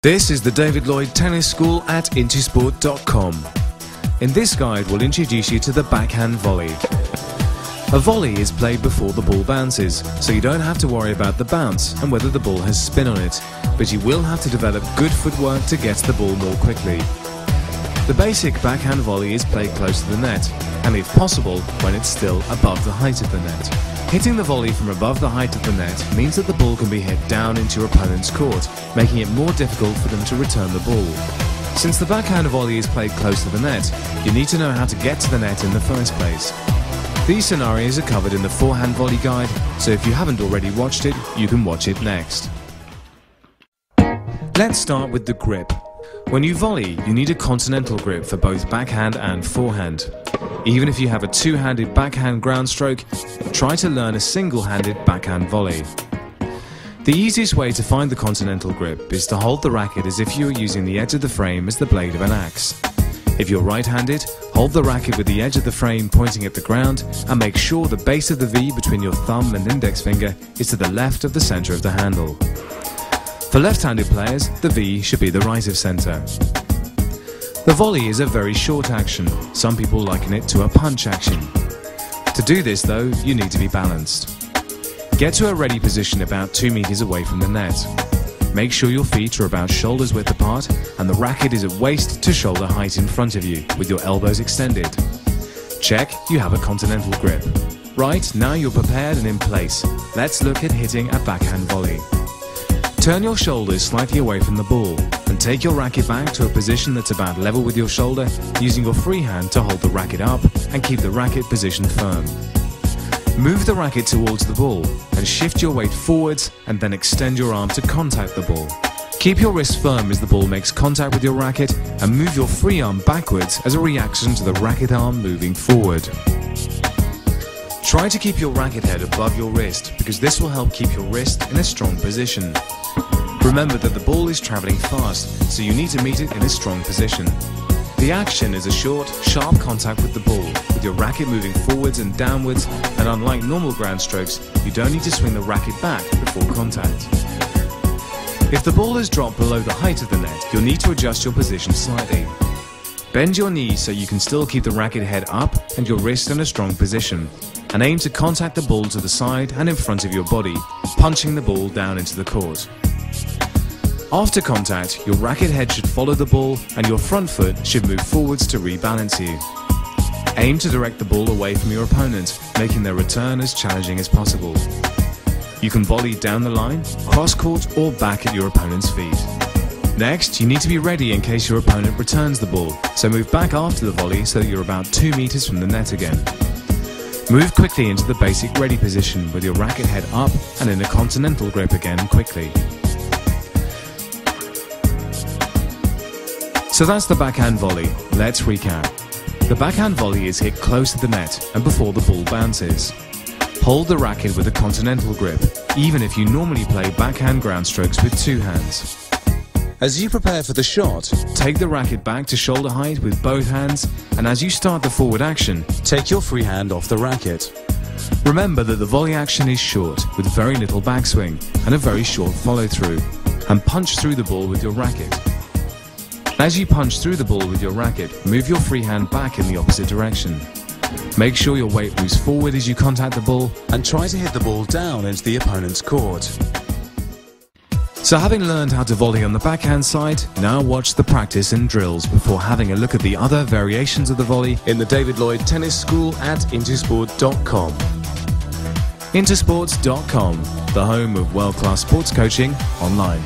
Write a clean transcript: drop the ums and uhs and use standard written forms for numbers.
This is the David Lloyd Tennis School at Intersport.com. In this guide we'll introduce you to the backhand volley. A volley is played before the ball bounces, so you don't have to worry about the bounce and whether the ball has spin on it, but you will have to develop good footwork to get to the ball more quickly. The basic backhand volley is played close to the net, and if possible, when it's still above the height of the net. Hitting the volley from above the height of the net means that the ball can be hit down into your opponent's court, making it more difficult for them to return the ball. Since the backhand volley is played close to the net, you need to know how to get to the net in the first place. These scenarios are covered in the forehand volley guide, so if you haven't already watched it, you can watch it next. Let's start with the grip. When you volley, you need a continental grip for both backhand and forehand. Even if you have a two-handed backhand ground stroke, try to learn a single-handed backhand volley. The easiest way to find the continental grip is to hold the racket as if you were using the edge of the frame as the blade of an axe. If you're right-handed, hold the racket with the edge of the frame pointing at the ground and make sure the base of the V between your thumb and index finger is to the left of the center of the handle. For left-handed players, the V should be the right of center. The volley is a very short action. Some people liken it to a punch action. To do this though, you need to be balanced. Get to a ready position about 2 meters away from the net. Make sure your feet are about shoulders width apart and the racket is at waist to shoulder height in front of you, with your elbows extended. Check, you have a continental grip. Right, now you're prepared and in place. Let's look at hitting a backhand volley. Turn your shoulders slightly away from the ball and take your racket back to a position that's about level with your shoulder, using your free hand to hold the racket up and keep the racket positioned firm. Move the racket towards the ball and shift your weight forwards and then extend your arm to contact the ball. Keep your wrist firm as the ball makes contact with your racket and move your free arm backwards as a reaction to the racket arm moving forward. Try to keep your racket head above your wrist because this will help keep your wrist in a strong position. Remember that the ball is traveling fast, so you need to meet it in a strong position. The action is a short, sharp contact with the ball, with your racket moving forwards and downwards, and unlike normal ground strokes, you don't need to swing the racket back before contact. If the ball has dropped below the height of the net, you'll need to adjust your position slightly. Bend your knees so you can still keep the racket head up and your wrist in a strong position, and aim to contact the ball to the side and in front of your body, punching the ball down into the court. After contact, your racket head should follow the ball and your front foot should move forwards to rebalance you. Aim to direct the ball away from your opponent, making their return as challenging as possible. You can volley down the line, cross court or back at your opponent's feet. Next, you need to be ready in case your opponent returns the ball, so move back after the volley so that you're about 2 meters from the net again. Move quickly into the basic ready position with your racket head up and in a continental grip again quickly. So that's the backhand volley. Let's recap. The backhand volley is hit close to the net and before the ball bounces. Hold the racket with a continental grip, even if you normally play backhand ground strokes with two hands. As you prepare for the shot, take the racket back to shoulder height with both hands, and as you start the forward action, take your free hand off the racket. Remember that the volley action is short, with very little backswing and a very short follow-through, and punch through the ball with your racket. As you punch through the ball with your racket, move your free hand back in the opposite direction. Make sure your weight moves forward as you contact the ball, and try to hit the ball down into the opponent's court. So having learned how to volley on the backhand side, now watch the practice and drills before having a look at the other variations of the volley in the David Lloyd Tennis School at Intersport.com. Intersports.com, the home of world-class sports coaching online.